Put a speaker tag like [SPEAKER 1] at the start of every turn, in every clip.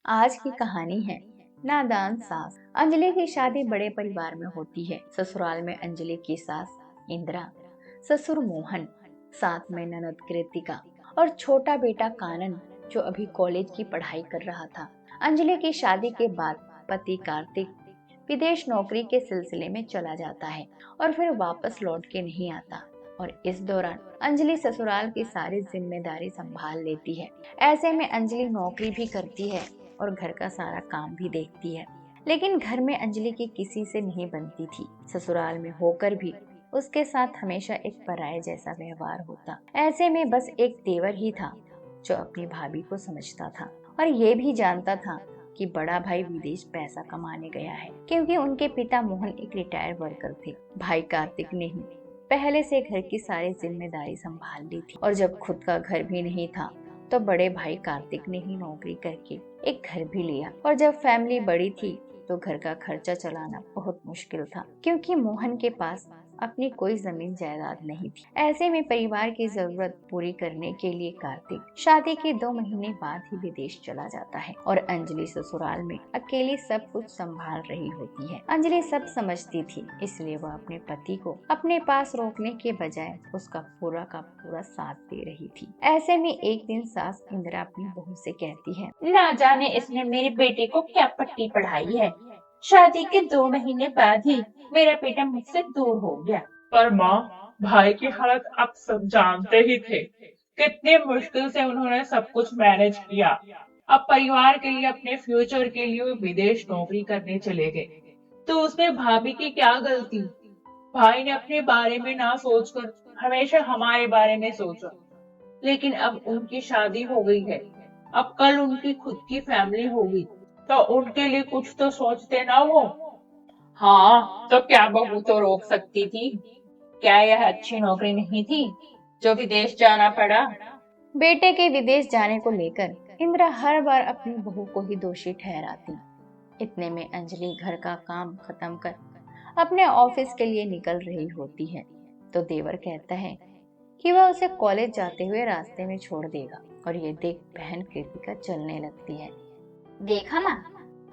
[SPEAKER 1] आज की कहानी है नादान सास। अंजलि की शादी बड़े परिवार में होती है। ससुराल में अंजलि की सास इंदिरा, ससुर मोहन, साथ में ननद कृतिका और छोटा बेटा कानन जो अभी कॉलेज की पढ़ाई कर रहा था। अंजलि की शादी के बाद पति कार्तिक विदेश नौकरी के सिलसिले में चला जाता है और फिर वापस लौट के नहीं आता। और इस दौरान अंजलि ससुराल की सारी जिम्मेदारी संभाल लेती है। ऐसे में अंजलि नौकरी भी करती है और घर का सारा काम भी देखती है। लेकिन घर में अंजलि की किसी से नहीं बनती थी। ससुराल में होकर भी उसके साथ हमेशा एक पराये जैसा व्यवहार होता। ऐसे में बस एक देवर ही था जो अपनी भाभी को समझता था और ये भी जानता था कि बड़ा भाई विदेश पैसा कमाने गया है, क्योंकि उनके पिता मोहन एक रिटायर्ड वर्कर थे। भाई कार्तिक ने ही पहले से घर की सारी जिम्मेदारी संभाल ली थी और जब खुद का घर भी नहीं था तो बड़े भाई कार्तिक ने ही नौकरी करके एक घर भी लिया। और जब फैमिली बड़ी थी तो घर का खर्चा चलाना बहुत मुश्किल था, क्योंकि मोहन के पास अपनी कोई जमीन जायदाद नहीं थी। ऐसे में परिवार की जरूरत पूरी करने के लिए कार्तिक शादी के 2 महीने बाद ही विदेश चला जाता है और अंजलि ससुराल में अकेली सब कुछ संभाल रही होती है। अंजलि सब समझती थी, इसलिए वह अपने पति को अपने पास रोकने के बजाय उसका पूरा का पूरा साथ दे रही थी। ऐसे में एक दिन सास इंदिरा अपनी बहू से कहती है,
[SPEAKER 2] ना जाने इसने मेरे बेटे को क्या पट्टी पढ़ाई है। शादी के 2 महीने बाद ही मेरा बेटा मुझसे दूर हो गया।
[SPEAKER 3] पर माँ, भाई की हालत आप सब जानते ही थे। कितनी मुश्किल से उन्होंने सब कुछ मैनेज किया। अब परिवार के लिए, अपने फ्यूचर के लिए वो विदेश नौकरी करने चले गए, तो उसमें भाभी की क्या गलती। भाई ने अपने बारे में ना सोचकर हमेशा हमारे बारे में सोचा। लेकिन अब उनकी शादी हो गई है, अब कल उनकी खुद की फैमिली होगी, तो उनके लिए कुछ तो सोचते ना वो।
[SPEAKER 2] हाँ, तो क्या बहू तो रोक सकती थी? क्या यह अच्छी नौकरी नहीं थी जो विदेश जाना पड़ा?
[SPEAKER 1] बेटे के विदेश जाने को लेकर इंदिरा हर बार अपनी बहू को ही दोषी ठहराती। इतने में अंजलि घर का काम खत्म कर अपने ऑफिस के लिए निकल रही होती है तो देवर कहता है कि वह उसे कॉलेज जाते हुए रास्ते में छोड़ देगा। और ये देख बहन कृतिका चलने लगती है।
[SPEAKER 4] देखा माँ,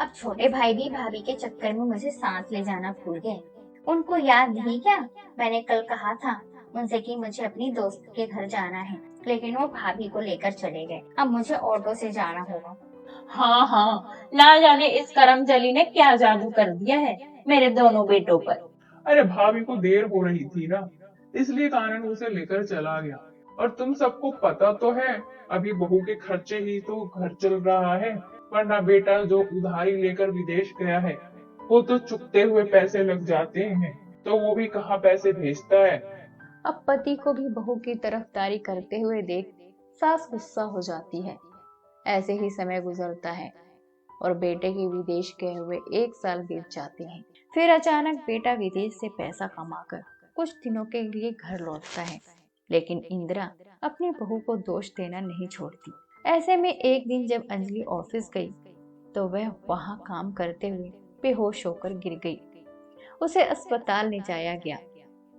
[SPEAKER 4] अब छोटे भाई भी भाभी के चक्कर में मुझे साथ ले जाना भूल गए। उनको याद नहीं क्या मैंने कल कहा था उनसे कि मुझे अपनी दोस्त के घर जाना है, लेकिन वो भाभी को लेकर चले गए। अब मुझे ऑटो से जाना होगा।
[SPEAKER 2] हाँ हाँ, ना जाने इस करमजली ने क्या जादू कर दिया है मेरे दोनों बेटों पर।
[SPEAKER 3] अरे भाभी को देर हो रही थी ना, इसलिए कानन उसे लेकर चला गया। और तुम सबको पता तो है, अभी बहू के खर्चे ही तो घर चल रहा है। वरना बेटा जो उधारी लेकर विदेश गया है, वो तो चुकते हुए पैसे लग जाते हैं, तो वो भी कहाँ पैसे भेजता है।
[SPEAKER 1] अब पति को भी बहू की तरफदारी करते हुए देख सास गुस्सा हो जाती है। ऐसे ही समय गुजरता है और बेटे के विदेश गए हुए 1 साल बीत जाते हैं। फिर अचानक बेटा विदेश से पैसा कमाकर कुछ दिनों के लिए घर लौटता है, लेकिन इंदिरा अपनी बहू को दोष देना नहीं छोड़ती। ऐसे में एक दिन जब अंजलि ऑफिस गई तो वह वहां काम करते हुए बेहोश होकर गिर गई। उसे अस्पताल ले जाया गया।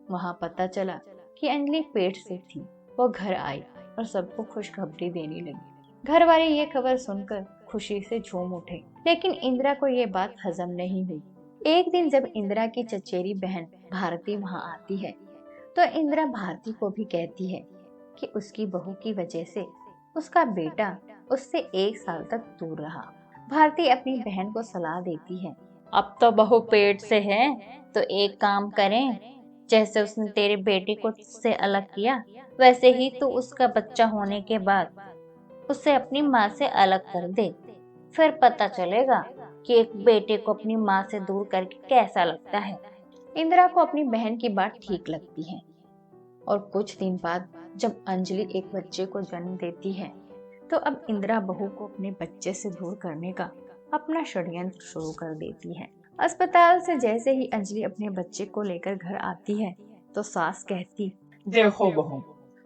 [SPEAKER 1] वहां पता चला कि अंजलि पेट से थी। वो घर आई और सबको खुशखबरी देने लगी। घर वाले ये खबर सुनकर खुशी से झूम उठे, लेकिन इंदिरा को ये बात हजम नहीं हुई। एक दिन जब इंदिरा की चचेरी बहन भारती वहां आती है तो इंदिरा भारती को भी कहती है कि उसकी बहू की वजह से उसका बेटा उससे 1 साल तक दूर रहा। भारती अपनी बहन को सलाह देती है,
[SPEAKER 2] अब तो बहू पेट से है, तो एक काम करें, जैसे उसने तेरे बेटे को तुझसे अलग किया, वैसे ही तू उसका बच्चा होने के बाद उसे अपनी माँ से अलग कर दे। फिर पता चलेगा कि एक बेटे को अपनी माँ से दूर करके कैसा लगता है।
[SPEAKER 1] इंदिरा को अपनी बहन की बात ठीक लगती है और कुछ दिन बाद जब अंजलि एक बच्चे को जन्म देती है तो अब इंदिरा बहू को अपने बच्चे से दूर करने का अपना षड्यंत्र शुरू कर देती है। अस्पताल से जैसे ही अंजलि अपने बच्चे को लेकर घर आती है तो सास कहती,
[SPEAKER 2] देखो बहू,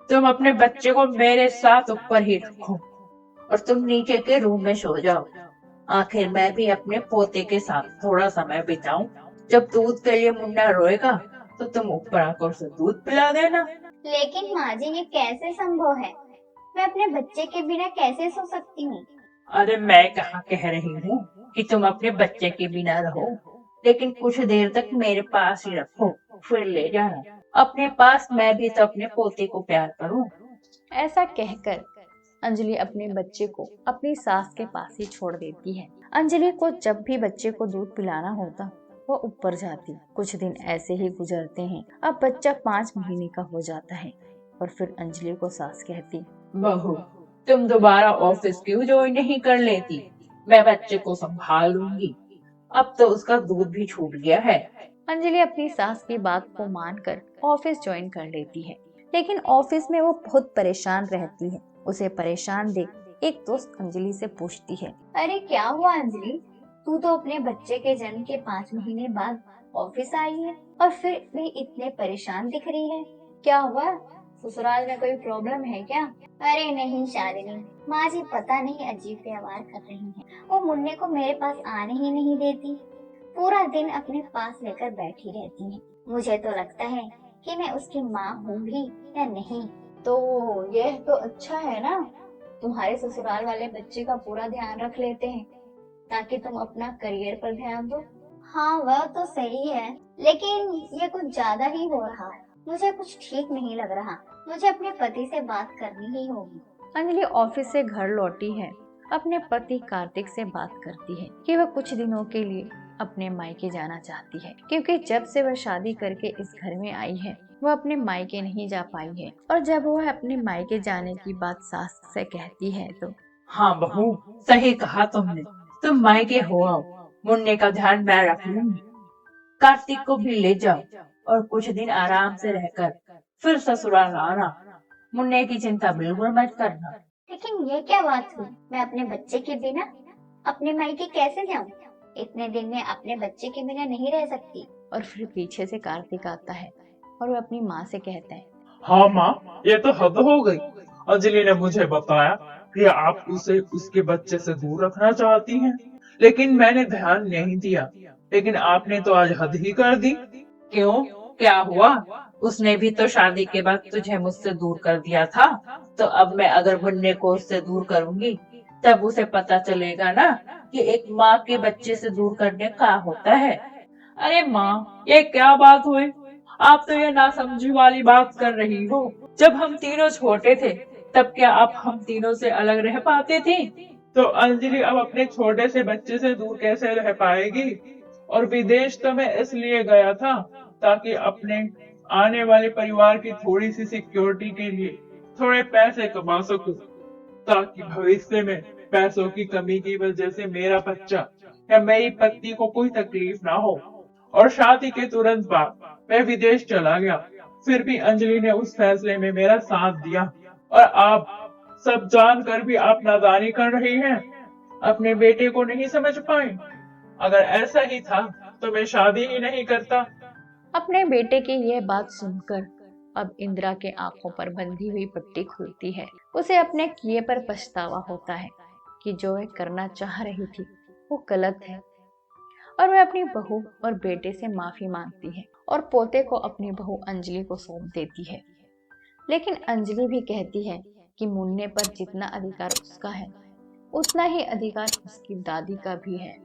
[SPEAKER 2] तुम अपने बच्चे को मेरे साथ ऊपर ही रखो और तुम नीचे के रूम में सो जाओ। आखिर मैं भी अपने पोते के साथ थोड़ा समय बिताऊं। जब दूध के लिए मुन्ना रोएगा तो तुम ऊपर आकर उसे दूध पिला देना।
[SPEAKER 4] लेकिन माँ जी, ये कैसे संभव है? मैं अपने बच्चे के बिना कैसे सो सकती हूँ?
[SPEAKER 3] अरे मैं कहाँ कह रही हूँ कि तुम अपने बच्चे के बिना रहो, लेकिन कुछ देर तक मेरे पास ही रखो, फिर ले जाना अपने पास। मैं भी तो अपने पोते को प्यार करूँ।
[SPEAKER 1] ऐसा कहकर अंजलि अपने बच्चे को अपनी सास के पास ही छोड़ देती है। अंजलि को जब भी बच्चे को दूध पिलाना होता वो ऊपर जाती। कुछ दिन ऐसे ही गुजरते हैं। अब बच्चा 5 महीने का हो जाता है और फिर अंजलि को सास कहती,
[SPEAKER 3] बहू, तुम दोबारा ऑफिस क्यों ज्वाइन नहीं कर लेती? मैं बच्चे को संभाल लूंगी। अब तो उसका दूध भी छूट गया है।
[SPEAKER 1] अंजलि अपनी सास की बात को मानकर ऑफिस ज्वाइन कर लेती है, लेकिन ऑफिस में वो बहुत परेशान रहती है। उसे परेशान देख एक दोस्त अंजलि से पूछती है,
[SPEAKER 4] अरे क्या हुआ अंजलि, तू तो अपने बच्चे के जन्म के 5 महीने बाद ऑफिस आई है और फिर भी इतने परेशान दिख रही है। क्या हुआ, ससुराल में कोई प्रॉब्लम है क्या? अरे नहीं शालिनी, माँ जी पता नहीं अजीब व्यवहार कर रही हैं। वो मुन्ने को मेरे पास आने ही नहीं देती, पूरा दिन अपने पास लेकर बैठी रहती है। मुझे तो लगता है कि मैं उसकी माँ हूँ भी या नहीं।
[SPEAKER 1] तो यह तो अच्छा है ना, तुम्हारे ससुराल वाले बच्चे का पूरा ध्यान रख लेते हैं ताकि तुम अपना करियर पर ध्यान दो।
[SPEAKER 4] हाँ वह तो सही है, लेकिन ये कुछ ज्यादा ही हो रहा है। मुझे कुछ ठीक नहीं लग रहा। मुझे अपने पति से बात करनी ही होगी।
[SPEAKER 1] अंजलि ऑफिस से घर लौटी है। अपने पति कार्तिक से बात करती है कि वह कुछ दिनों के लिए अपने मायके जाना चाहती है, क्योंकि जब से वह शादी करके इस घर में आई है वह अपने मायके नहीं जा पाई है। और जब वह अपने मायके जाने की बात सास से कहती है तो
[SPEAKER 3] हाँ बहू, सही कहा तुमने। तुम मायके हो आओ, मुन्ने का ध्यान मैं रख लूंगी। कार्तिक को भी ले जाओ और कुछ दिन आराम से रहकर फिर ससुराल आना। मुन्ने की चिंता बिल्कुल मत करना।
[SPEAKER 4] लेकिन ये क्या बात हुई, मैं अपने बच्चे के बिना अपने मायके कैसे जाऊँ? इतने दिन में अपने बच्चे के बिना नहीं रह सकती।
[SPEAKER 1] और फिर पीछे से कार्तिक आता है और वह अपनी माँ से कहता है,
[SPEAKER 5] हाँ माँ, ये तो हद हो गई। अंजलि ने मुझे बताया कि आप उसे उसके बच्चे से दूर रखना चाहती हैं, लेकिन मैंने ध्यान नहीं दिया। लेकिन आपने तो आज हद ही कर दी।
[SPEAKER 3] क्यों, क्या हुआ? उसने भी तो शादी के बाद तुझे मुझसे दूर कर दिया था। तो अब मैं अगर मुन्ने को उससे दूर करूंगी तब उसे पता चलेगा ना कि एक माँ के बच्चे से दूर करने का होता है। अरे माँ, ये क्या बात हुई? आप तो ये नासमझी वाली बात कर रही हो। जब हम तीनों छोटे थे तब क्या आप हम तीनों से अलग रह पाते थे?
[SPEAKER 5] तो अंजलि अब अपने छोटे से बच्चे से दूर कैसे रह पाएगी? और विदेश तो मैं इसलिए गया था ताकि अपने आने वाले परिवार की थोड़ी सी सिक्योरिटी के लिए थोड़े पैसे कमा सकूं, ताकि भविष्य में पैसों की कमी की वजह से मेरा बच्चा या मेरी पत्नी को कोई तकलीफ ना हो। और शादी के तुरंत बाद मैं विदेश चला गया। फिर भी अंजलि ने उस फैसले में मेरा साथ दिया, और आप सब जानकर भी आप नादानी कर रही हैं। अपने बेटे को नहीं समझ पाए। अगर ऐसा ही था तो मैं शादी ही नहीं करता।
[SPEAKER 1] अपने बेटे की यह बात सुनकर अब इंदिरा के आंखों पर बंधी हुई पट्टी खुलती है। उसे अपने किए पर पछतावा होता है कि जो वह करना चाह रही थी वो गलत है, और वह अपनी बहू और बेटे से माफी मांगती है और पोते को अपनी बहू अंजलि को सौंप देती है। लेकिन अंजलि भी कहती है कि मुन्ने पर जितना अधिकार उसका है उतना ही अधिकार उसकी दादी का भी है।